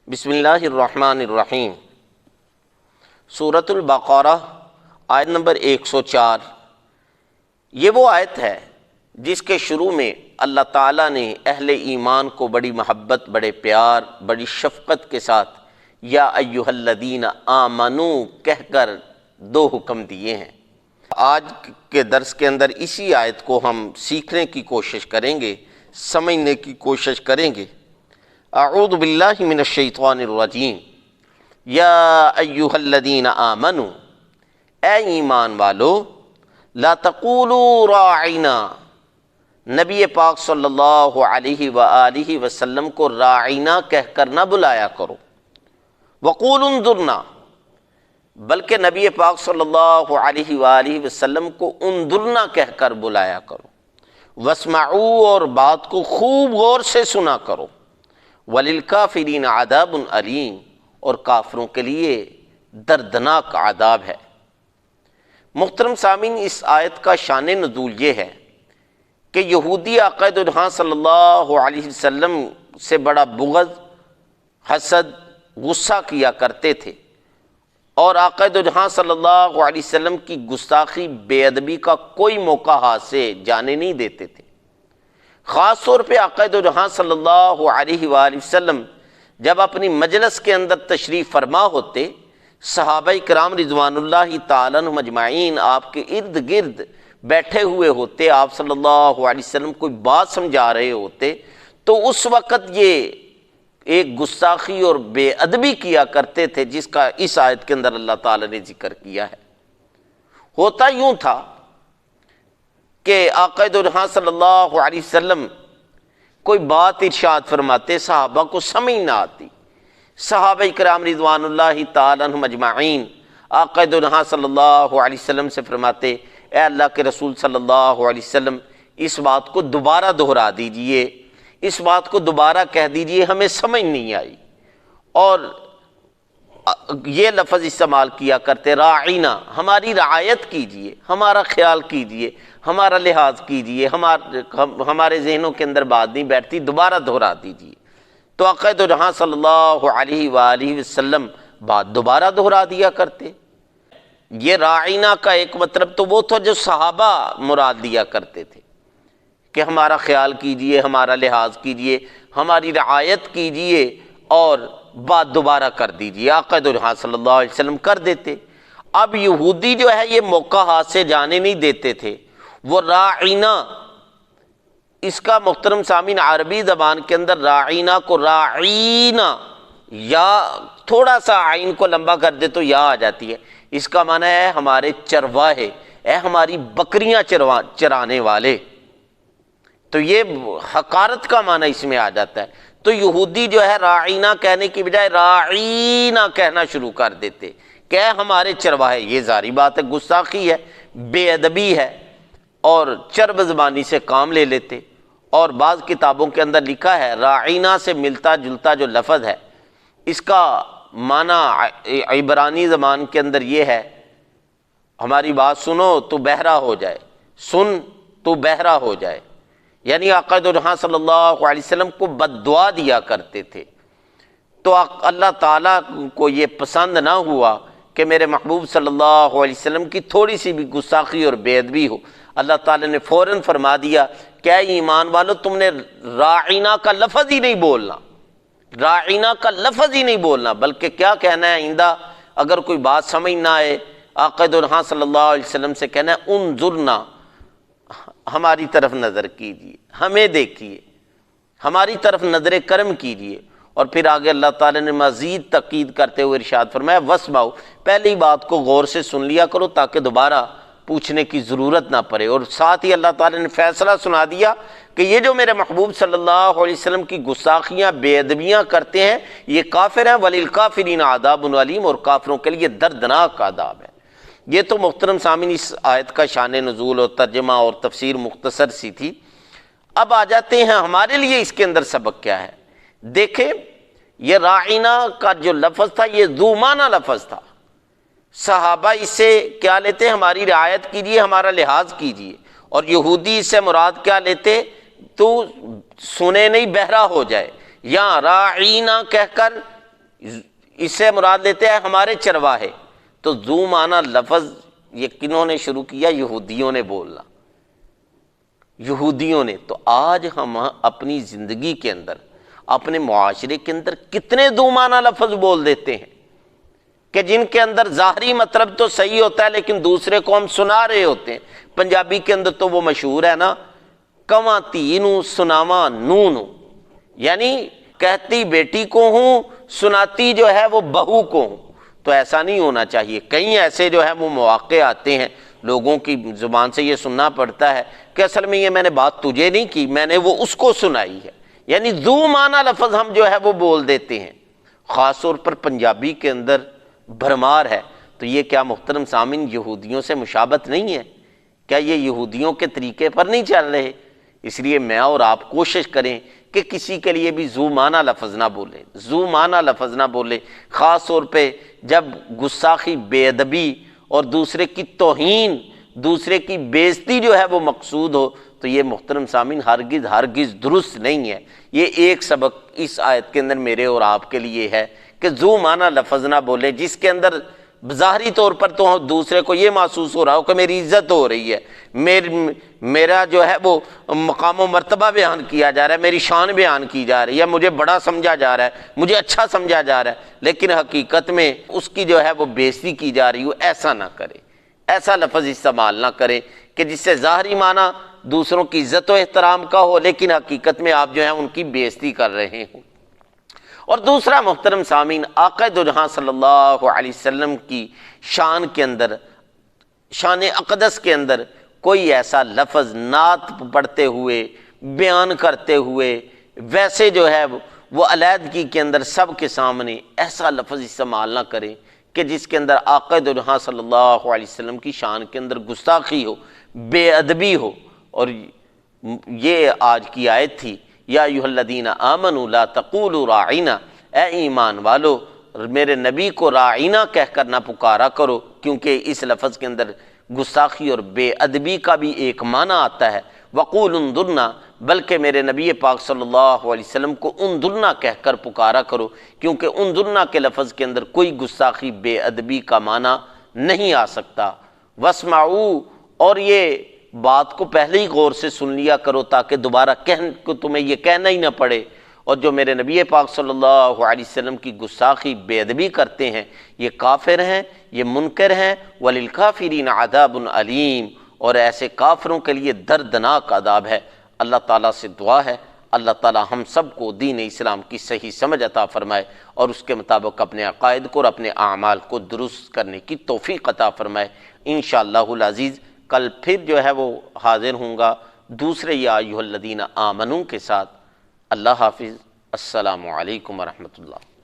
بسم اللہ الرحمن الرحیم۔ سورۃ البقرہ آیت نمبر 104۔ یہ وہ آیت ہے جس کے شروع میں اللہ تعالیٰ نے اہل ایمان کو بڑی محبت، بڑے پیار، بڑی شفقت کے ساتھ یا ایھا الذین آمنوا کہہ کر دو حکم دیے ہیں۔ آج کے درس کے اندر اسی آیت کو ہم سیکھنے کی کوشش کریں گے، سمجھنے کی کوشش کریں گے۔ اعوذ باللہ من الشیطان الرجیم۔ یا ایھا الذین آمنوا، اے ایمان والو، لا تقولوا راعنا، نبی پاک صلی اللہ علیہ وآلہ وسلم کو راعنا کہہ کر نہ بلایا کرو۔ وقولوا انظرنا، بلکہ نبی پاک صلی اللہ علیہ وآلہ وسلم کو انظرنا کہہ کر بلایا کرو۔ واسمعوا، اور بات کو خوب غور سے سنا کرو۔ وللکافرین عذاب علیم، اور کافروں کے لیے دردناک عذاب ہے۔ محترم سامعین، اس آیت کا شان نزول یہ ہے کہ یہودی آقا دو صلی اللہ علیہ وسلم سے بڑا بغض، حسد، غصہ کیا کرتے تھے، اور آقا دو صلی اللہ علیہ وسلم کی گستاخی، بے ادبی کا کوئی موقع ہاتھ سے جانے نہیں دیتے تھے۔ خاص طور پہ آقا دو جہاں صلی اللہ علیہ وآلہ وسلم جب اپنی مجلس کے اندر تشریف فرما ہوتے، صحابہ کرام رضوان اللہ تعالیٰ عنہم اجمعین آپ کے ارد گرد بیٹھے ہوئے ہوتے، آپ صلی اللہ علیہ وسلم کوئی بات سمجھا رہے ہوتے، تو اس وقت یہ ایک گستاخی اور بے ادبی کیا کرتے تھے جس کا اس آیت کے اندر اللہ تعالیٰ نے ذکر کیا ہے۔ ہوتا یوں تھا کہ آقا دو جہاں صلی اللہ علیہ وسلم کوئی بات ارشاد فرماتے، صحابہ کو سمجھ نہ آتی، صحابہ کرام رضوان اللہ تعالیٰ عنہم اجمعین آقا دو جہاں صلی اللہ علیہ وسلم سے فرماتے، اے اللہ کے رسول صلی اللہ علیہ وسلم، اس بات کو دوبارہ دہرا دیجئے، اس بات کو دوبارہ کہہ دیجئے، ہمیں سمجھ نہیں آئی۔ اور یہ لفظ استعمال کیا کرتے، راعنا، ہماری رعایت کیجئے، ہمارا خیال کیجئے، ہمارا لحاظ کیجئے، ہمارے ذہنوں کے اندر بات نہیں بیٹھتی، دوبارہ دہرا دیجئے۔ تو آقا دو جہاں صلی اللہ علیہ وآلہ وسلم بات دوبارہ دہرا دیا کرتے۔ یہ راعنا کا ایک مطلب تو وہ تھا جو صحابہ مراد لیا کرتے تھے کہ ہمارا خیال کیجئے، ہمارا لحاظ کیجئے، ہماری رعایت کیجئے اور بات دوبارہ کر دیجئے۔ آقا دو جہاں صلی اللہ علیہ وسلم کر دیتے۔ اب یہودی جو ہے یہ موقع ہاتھ سے جانے نہیں دیتے تھے، وہ راعنا، اس کا محترم سامعین عربی زبان کے اندر راعنا کو راعینا، یا تھوڑا سا عین کو لمبا کر دے تو یا آ جاتی ہے، اس کا معنی ہے ہمارے چرواہے، اے ہماری بکریاں چرانے والے۔ تو یہ حقارت کا معنی اس میں آ جاتا ہے۔ تو یہودی جو ہے راعینا کہنے کی بجائے راعینا کہنا شروع کر دیتے کہ اے ہمارے چرواہے۔ یہ ظاہری بات ہے، گستاخی ہے، بے ادبی ہے، اور چرب زبانی سے کام لے لیتے۔ اور بعض کتابوں کے اندر لکھا ہے راعینا سے ملتا جلتا جو لفظ ہے، اس کا معنی عبرانی زبان کے اندر یہ ہے، ہماری بات سنو تو بہرا ہو جائے، سن تو بہرا ہو جائے۔ یعنی آقا دو جہاں صلی اللہ علیہ وسلم کو بد دعا دیا کرتے تھے۔ تو اللہ تعالیٰ کو یہ پسند نہ ہوا کہ میرے محبوب صلی اللہ علیہ وسلم کی تھوڑی سی بھی گستاخی اور بے ادبی ہو۔ اللہ تعالیٰ نے فوراً فرما دیا کہ اے ایمان والو، تم نے راعنا کا لفظ ہی نہیں بولنا، راعنا کا لفظ ہی نہیں بولنا، بلکہ کیا کہنا ہے آئندہ اگر کوئی بات سمجھ نہ آئے، آقا دو جہاں صلی اللہ علیہ وسلم سے کہنا ہے انظرنا، ہماری طرف نظر کیجئے، ہمیں دیکھیے، ہماری طرف نظر کرم کیجئے۔ اور پھر آگے اللہ تعالیٰ نے مزید تاکید کرتے ہوئے ارشاد فرمایا واسمعوا، پہلی بات کو غور سے سن لیا کرو تاکہ دوبارہ پوچھنے کی ضرورت نہ پڑے۔ اور ساتھ ہی اللہ تعالیٰ نے فیصلہ سنا دیا کہ یہ جو میرے محبوب صلی اللہ علیہ وسلم کی گستاخیاں، بے ادبیاں کرتے ہیں، یہ کافر ہیں، وللکافرین عذاب علیم، اور کافروں کے لیے دردناک عذاب ہے۔ یہ تو محترم سامعین اس آیت کا شان نزول اور ترجمہ اور تفسیر مختصر سی تھی۔ اب آ جاتے ہیں ہمارے لیے اس کے اندر سبق کیا ہے۔ دیکھیں، یہ راعنا کا جو لفظ تھا یہ ذو معنی لفظ تھا۔ صحابہ اس سے کیا لیتے؟ ہماری رعایت کیجیے، ہمارا لحاظ کیجیے۔ اور یہودی اس سے مراد کیا لیتے؟ تو سنے نہیں، بہرا ہو جائے، یا راعینا کہہ کر اس سے مراد لیتے ہیں ہمارے چرواہے۔ تو ذو معنی لفظ یہ کنہوں نے شروع کیا؟ یہودیوں نے بولنا، یہودیوں نے۔ تو آج ہم اپنی زندگی کے اندر، اپنے معاشرے کے اندر کتنے ذو معنی لفظ بول دیتے ہیں کہ جن کے اندر ظاہری مطلب تو صحیح ہوتا ہے لیکن دوسرے کو ہم سنا رہے ہوتے ہیں۔ پنجابی کے اندر تو وہ مشہور ہے نا، کواں تینوں سناواں نونو، یعنی کہتی بیٹی کو ہوں، سناتی جو ہے وہ بہو کو ہوں۔ تو ایسا نہیں ہونا چاہیے۔ کئی ایسے جو ہے وہ مواقع آتے ہیں، لوگوں کی زبان سے یہ سننا پڑتا ہے کہ اصل میں یہ میں نے بات تجھے نہیں کی، میں نے وہ اس کو سنائی ہے۔ یعنی ذو معنی لفظ ہم جو ہے وہ بول دیتے ہیں، خاص طور پر پنجابی کے اندر بھرمار ہے۔ تو یہ کیا محترم سامعین یہودیوں سے مشابہت نہیں ہے؟ کیا یہ یہودیوں کے طریقے پر نہیں چل رہے؟ اس لیے میں اور آپ کوشش کریں کہ کسی کے لیے بھی ذو معنی لفظ نہ بولیں، ذو معنی لفظ نہ بولیں۔ خاص طور پہ جب گستاخی، بے ادبی اور دوسرے کی توہین، دوسرے کی بےزتی جو ہے وہ مقصود ہو، تو یہ محترم سامعین ہرگز درست نہیں ہے۔ یہ ایک سبق اس آیت کے اندر میرے اور آپ کے لیے ہے کہ ذو معنی لفظ نہ بولیں جس کے اندر ظاہری طور پر تو دوسرے کو یہ محسوس ہو رہا ہو کہ میری عزت ہو رہی ہے، میرا جو ہے وہ مقام و مرتبہ بیان کیا جا رہا ہے، میری شان بیان کی جا رہی ہے، مجھے بڑا سمجھا جا رہا ہے، مجھے اچھا سمجھا جا رہا ہے، لیکن حقیقت میں اس کی جو ہے وہ بےزتی کی جا رہی ہو۔ ایسا نہ کرے، ایسا لفظ استعمال نہ کریں کہ جس سے ظاہری معنی دوسروں کی عزت و احترام کا ہو لیکن حقیقت میں آپ جو ہیں ان کی بےزتی کر رہے ہوں۔ اور دوسرا محترم سامعین، آقا دو جہاں صلی اللہ علیہ وسلم کی شان کے اندر، شان اقدس کے اندر کوئی ایسا لفظ نعت پڑھتے ہوئے، بیان کرتے ہوئے، ویسے جو ہے وہ علیحدگی کے اندر سب کے سامنے ایسا لفظ استعمال نہ کریں کہ جس کے اندر آقا دو جہاں صلی اللہ علیہ وسلم کی شان کے اندر گستاخی ہو، بے ادبی ہو۔ اور یہ آج کی آیت تھی، یا ایھا الذین آمنوا لا تقولوا راعنا، اے ایمان والو میرے نبی کو راعنا کہہ کر نہ پکارا کرو، کیونکہ اس لفظ کے اندر گستاخی اور بے ادبی کا بھی ایک معنی آتا ہے۔ وقولوا انظرنا، بلکہ میرے نبی پاک صلی اللہ علیہ وسلم کو انظرنا کہہ کر پکارا کرو، کیونکہ انظرنا کے لفظ کے اندر کوئی گستاخی، بے ادبی کا معنی نہیں آ سکتا۔ واسمعوا، اور یہ بات کو پہلے ہی غور سے سن لیا کرو تاکہ دوبارہ تمہیں یہ کہنا ہی نہ پڑے۔ اور جو میرے نبی پاک صلی اللہ علیہ وسلم کی گستاخی، بے ادبی کرتے ہیں، یہ کافر ہیں، یہ منکر ہیں۔ وَلِلْكَافِرِينَ عَذَابٌ عَلِيمٌ، اور ایسے کافروں کے لیے دردناک عذاب ہے۔ اللہ تعالیٰ سے دعا ہے اللہ تعالیٰ ہم سب کو دین اسلام کی صحیح سمجھ عطا فرمائے اور اس کے مطابق اپنے عقائد کو اور اپنے اعمال کو درست کرنے کی توفیق عطا فرمائے۔ انشاءاللہ العزیز کل پھر جو ہے وہ حاضر ہوں گا دوسرے یا ایھا الذین آمنو کے ساتھ۔ اللہ حافظ، السلام علیکم ورحمۃ اللہ۔